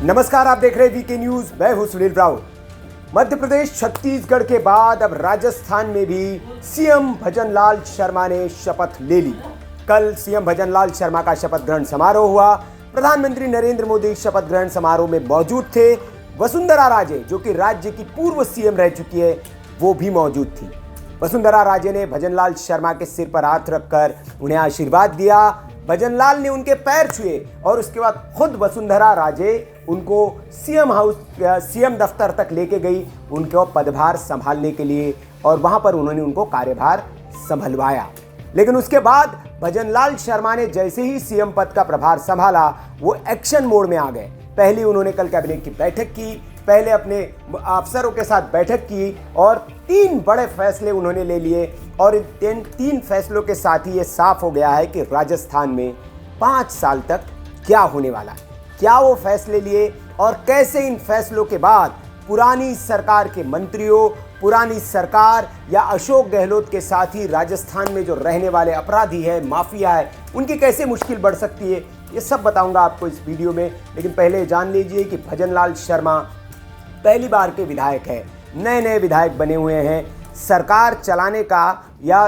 नमस्कार, आप देख रहे हैं वीके न्यूज। मैं हूं सुनील राव। मध्य प्रदेश छत्तीसगढ़ के बाद अब राजस्थान में भी सीएम भजनलाल शर्मा ने शपथ ले ली। कल सीएम भजनलाल शर्मा का शपथ ग्रहण समारोह हुआ। प्रधानमंत्री नरेंद्र मोदी शपथ ग्रहण समारोह में मौजूद थे। वसुंधरा राजे, जो कि राज्य की पूर्व सीएम रह चुकी है, वो भी मौजूद थी। वसुंधरा राजे ने भजनलाल शर्मा के सिर पर हाथ रखकर उन्हें आशीर्वाद दिया। भजनलाल ने उनके पैर छुए और उसके बाद खुद वसुंधरा राजे उनको सीएम दफ्तर तक लेके गई, उनको पदभार संभालने के लिए, और वहां पर उन्होंने उनको कार्यभार संभलवाया। लेकिन उसके बाद भजनलाल शर्मा ने जैसे ही सीएम पद का प्रभार संभाला, वो एक्शन मोड में आ गए। पहले उन्होंने कल कैबिनेट की बैठक की, पहले अपने अफसरों के साथ बैठक की और 3 बड़े फैसले उन्होंने ले लिए। और इन 3 फैसलों के साथ ही ये साफ हो गया है कि राजस्थान में 5 साल तक क्या होने वाला है। क्या वो फैसले लिए और कैसे इन फैसलों के बाद पुरानी सरकार के मंत्रियों, पुरानी सरकार या अशोक गहलोत के साथ ही राजस्थान में जो रहने वाले अपराधी है, माफिया है, उनकी कैसे मुश्किल बढ़ सकती है, ये सब बताऊंगा आपको इस वीडियो में। लेकिन पहले जान लीजिए कि भजनलाल शर्मा पहली बार के विधायक है, नए विधायक बने हुए हैं। सरकार चलाने का या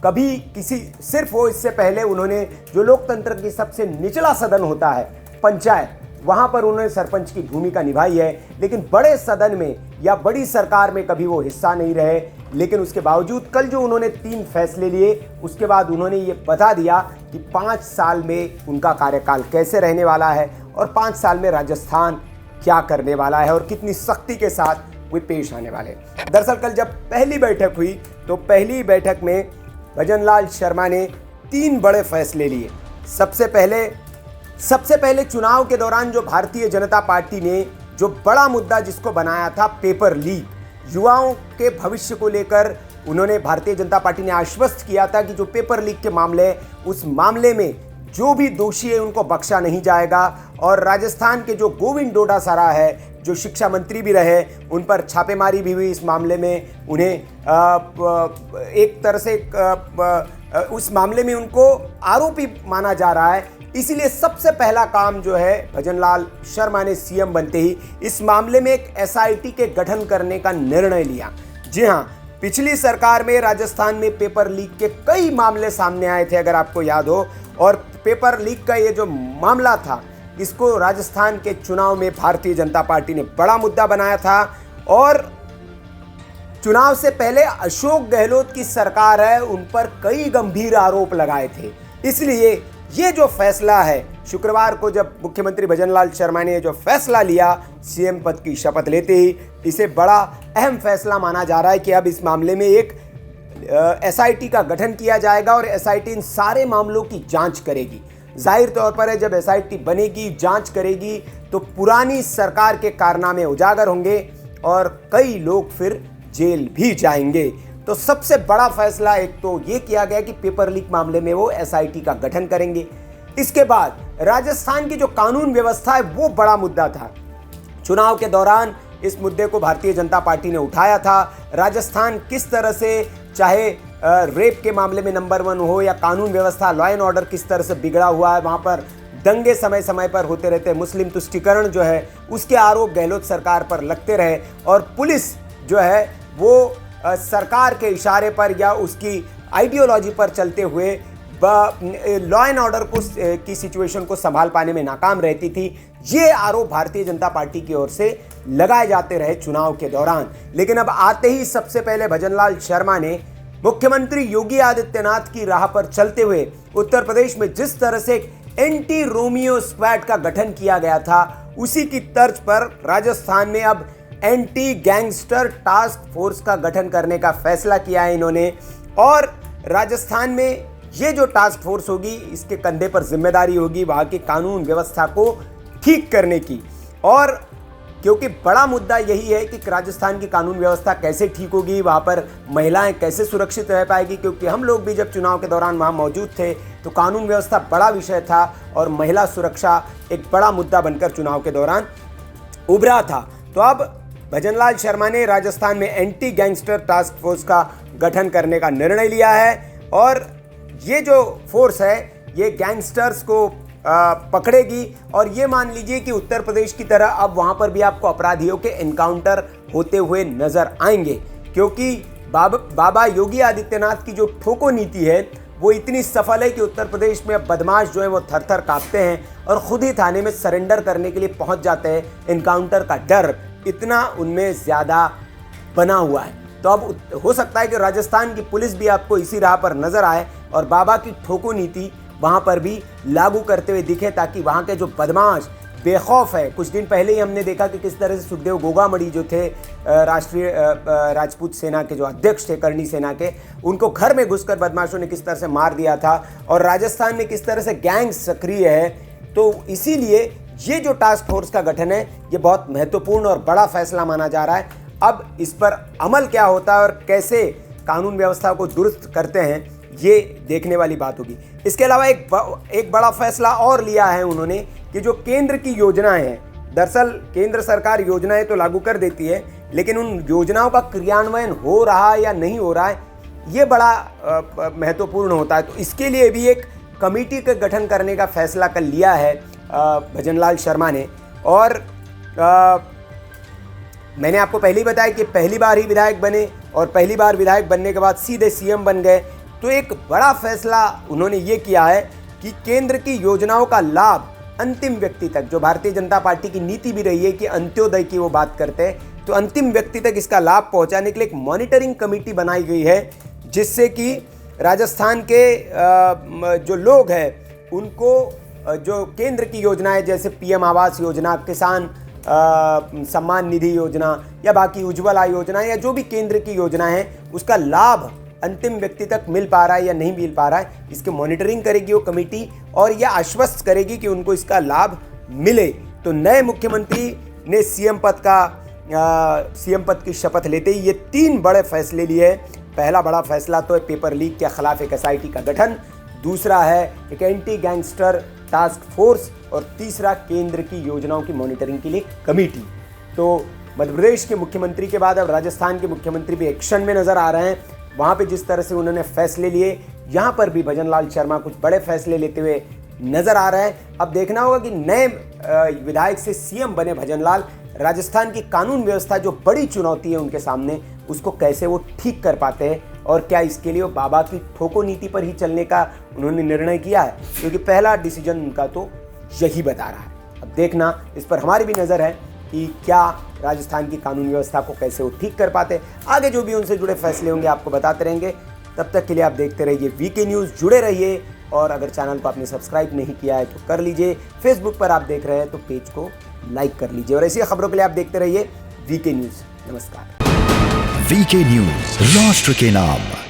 कभी किसी सिर्फ वो, इससे पहले उन्होंने जो लोकतंत्र की सबसे निचला सदन होता है, पंचायत, वहां पर उन्होंने सरपंच की भूमिका निभाई है। लेकिन बड़े सदन में या बड़ी सरकार में कभी वो हिस्सा नहीं रहे। लेकिन उसके बावजूद कल जो उन्होंने 3 फैसले लिए, उसके बाद उन्होंने ये बता दिया कि 5 साल में उनका कार्यकाल कैसे रहने वाला है और 5 साल में राजस्थान क्या करने वाला है और कितनी सख्ती के साथ वे पेश आने वाले। दरअसल कल जब पहली बैठक हुई तो पहली बैठक में भजनलाल शर्मा ने 3 बड़े फैसले लिए। सबसे पहले चुनाव के दौरान जो भारतीय जनता पार्टी ने जो बड़ा मुद्दा जिसको बनाया था, पेपर लीक, युवाओं के भविष्य को लेकर उन्होंने, भारतीय जनता पार्टी ने आश्वस्त किया था कि जो पेपर लीक के मामले, उस मामले में जो भी दोषी है उनको बख्शा नहीं जाएगा। और राजस्थान के जो गोविंद डोटासरा है, जो शिक्षा मंत्री भी रहे, उन पर छापेमारी भी हुई इस मामले में। उन्हें एक तरह से उस मामले में उनको आरोपी माना जा रहा है। इसीलिए सबसे पहला काम जो है, भजनलाल शर्मा ने सीएम बनते ही इस मामले में एक एसआईटी के गठन करने का निर्णय लिया। जी हाँ, पिछली सरकार में राजस्थान में पेपर लीक के कई मामले सामने आए थे, अगर आपको याद हो। और पेपर लीक का ये जो मामला था, इसको राजस्थान के चुनाव में भारतीय जनता पार्टी ने बड़ा मुद्दा बनाया था। और चुनाव से पहले अशोक गहलोत की सरकार है, उन पर कई गंभीर आरोप लगाए थे। इसलिए ये जो फैसला है, शुक्रवार को जब मुख्यमंत्री भजनलाल शर्मा ने जो फैसला लिया सीएम पद की शपथ लेते ही, इसे बड़ा अहम फैसला माना जा रहा है कि अब इस मामले में एक एसआईटी का गठन किया जाएगा और एसआईटी इन सारे मामलों की जांच करेगी। जाहिर तौर पर है, जब एसआईटी बनेगी, जांच करेगी, तो पुरानी सरकार के कारनामे उजागर होंगे और कई लोग फिर जेल भी जाएंगे। तो सबसे बड़ा फैसला एक तो ये किया गया कि पेपर लीक मामले में वो एसआईटी का गठन करेंगे। इसके बाद राजस्थान की जो कानून व्यवस्था है, वो बड़ा मुद्दा था। चुनाव के दौरान इस मुद्दे को भारतीय जनता पार्टी ने उठाया था। राजस्थान किस तरह से, चाहे रेप के मामले में नंबर 1 हो या कानून व्यवस्था, लॉ एंड ऑर्डर किस तरह से बिगड़ा हुआ है, वहाँ पर दंगे समय समय पर होते रहते, मुस्लिम तुष्टीकरण जो है उसके आरोप गहलोत सरकार पर लगते रहे। और पुलिस जो है वो सरकार के इशारे पर या उसकी आइडियोलॉजी पर चलते हुए लॉ एंड ऑर्डर की सिचुएशन को संभाल पाने में नाकाम रहती थी। ये आरोप भारतीय जनता पार्टी की ओर से लगाए जाते रहे चुनाव के दौरान। लेकिन अब आते ही सबसे पहले भजनलाल शर्मा ने मुख्यमंत्री योगी आदित्यनाथ की राह पर चलते हुए उत्तर प्रदेश में जिस तरह से एंटी रोमियो स्क्वाड का गठन किया गया था, उसी की तर्ज पर राजस्थान में अब एंटी गैंगस्टर टास्क फोर्स का गठन करने का फैसला किया है इन्होंने। और राजस्थान में ये जो टास्क फोर्स होगी, इसके कंधे पर जिम्मेदारी होगी वहाँ की कानून व्यवस्था को ठीक करने की। और क्योंकि बड़ा मुद्दा यही है कि राजस्थान की कानून व्यवस्था कैसे ठीक होगी, वहाँ पर महिलाएं कैसे सुरक्षित रह पाएगी, क्योंकि हम लोग भी जब चुनाव के दौरान वहाँ मौजूद थे तो कानून व्यवस्था बड़ा विषय था और महिला सुरक्षा एक बड़ा मुद्दा बनकर चुनाव के दौरान उभरा था। तो अब भजनलाल शर्मा ने राजस्थान में एंटी गैंगस्टर टास्क फोर्स का गठन करने का निर्णय लिया है। और ये जो फोर्स है, ये गैंगस्टर्स को पकड़ेगी। और ये मान लीजिए कि उत्तर प्रदेश की तरह अब वहाँ पर भी आपको अपराधियों के एनकाउंटर होते हुए नजर आएंगे, क्योंकि बाबा योगी आदित्यनाथ की जो ठोको नीति है वो इतनी सफल है कि उत्तर प्रदेश में अब बदमाश जो है वो थर थर कांपते हैं और खुद ही थाने में सरेंडर करने के लिए पहुंच जाते हैं। एनकाउंटर का डर इतना उनमें ज़्यादा बना हुआ है। तो अब हो सकता है कि राजस्थान की पुलिस भी आपको इसी राह पर नजर आए और बाबा की ठोको नीति वहां पर भी लागू करते हुए दिखे, ताकि वहां के जो बदमाश बेखौफ है। कुछ दिन पहले ही हमने देखा कि किस तरह से सुखदेव गोगामड़ी जो थे राष्ट्रीय राजपूत सेना के जो अध्यक्ष थे, करणी सेना के, उनको घर में घुसकर बदमाशों ने किस तरह से मार दिया था। और राजस्थान में किस तरह से गैंग सक्रिय है। तो इसीलिए ये जो टास्क फोर्स का गठन है ये बहुत महत्वपूर्ण और बड़ा फैसला माना जा रहा है। अब इस पर अमल क्या होता है और कैसे कानून व्यवस्था को दुरुस्त करते हैं, ये देखने वाली बात होगी। इसके अलावा एक बड़ा फैसला और लिया है उन्होंने कि जो केंद्र की योजनाएं हैं, दरअसल केंद्र सरकार योजनाएं तो लागू कर देती है, लेकिन उन योजनाओं का क्रियान्वयन हो रहा है या नहीं हो रहा है, ये बड़ा महत्वपूर्ण होता है। तो इसके लिए भी एक कमेटी का गठन करने का फैसला कर लिया है भजनलाल शर्मा ने। और मैंने आपको पहले ही बताया कि पहली बार ही विधायक बने और पहली बार विधायक बनने के बाद सीधे सीएम बन गए। तो एक बड़ा फैसला उन्होंने ये किया है कि केंद्र की योजनाओं का लाभ अंतिम व्यक्ति तक, जो भारतीय जनता पार्टी की नीति भी रही है कि अंत्योदय की वो बात करते हैं, तो अंतिम व्यक्ति तक इसका लाभ पहुंचाने के लिए एक मॉनिटरिंग कमेटी बनाई गई है, जिससे कि राजस्थान के जो लोग हैं उनको जो केंद्र की योजनाएं जैसे पीएम आवास योजना, किसान सम्मान निधि योजना या बाकी उज्ज्वला योजना या जो भी केंद्र की योजनाएं हैं, उसका लाभ अंतिम व्यक्ति तक मिल पा रहा है या नहीं मिल पा रहा है, इसकी मॉनिटरिंग करेगी वो कमेटी और यह आश्वस्त करेगी कि उनको इसका लाभ मिले। तो नए मुख्यमंत्री ने सीएम पद की शपथ लेते ही ये 3 बड़े फैसले लिए। पहला बड़ा फैसला तो है पेपर लीक के खिलाफ एक एसआईटी का गठन, दूसरा है एक एंटी गैंगस्टर टास्क फोर्स और तीसरा केंद्र की योजनाओं की मॉनिटरिंग के लिए कमेटी। तो मध्य प्रदेश के मुख्यमंत्री के बाद अब राजस्थान के मुख्यमंत्री भी एक्शन में नजर आ रहे हैं। वहाँ पे जिस तरह से उन्होंने फैसले लिए, यहाँ पर भी भजनलाल शर्मा कुछ बड़े फैसले लेते हुए नजर आ रहे हैं। अब देखना होगा कि नए विधायक से सीएम बने भजनलाल राजस्थान की कानून व्यवस्था जो बड़ी चुनौती है उनके सामने, उसको कैसे वो ठीक कर पाते हैं और क्या इसके लिए वो बाबा की ठोको नीति पर ही चलने का उन्होंने निर्णय किया है, क्योंकि पहला डिसीजन उनका तो यही बता रहा है। अब देखना, इस पर हमारी भी नज़र है कि क्या राजस्थान की कानून व्यवस्था को कैसे वो ठीक कर पाते। आगे जो भी उनसे जुड़े फैसले होंगे आपको बताते रहेंगे। तब तक के लिए आप देखते रहिए वीके न्यूज़, जुड़े रहिए। और अगर चैनल को आपने सब्सक्राइब नहीं किया है तो कर लीजिए। फेसबुक पर आप देख रहे हैं तो पेज को लाइक कर लीजिए और ऐसी खबरों के लिए आप देखते रहिए वीके न्यूज़। नमस्कार। वीके न्यूज़, राष्ट्र के नाम।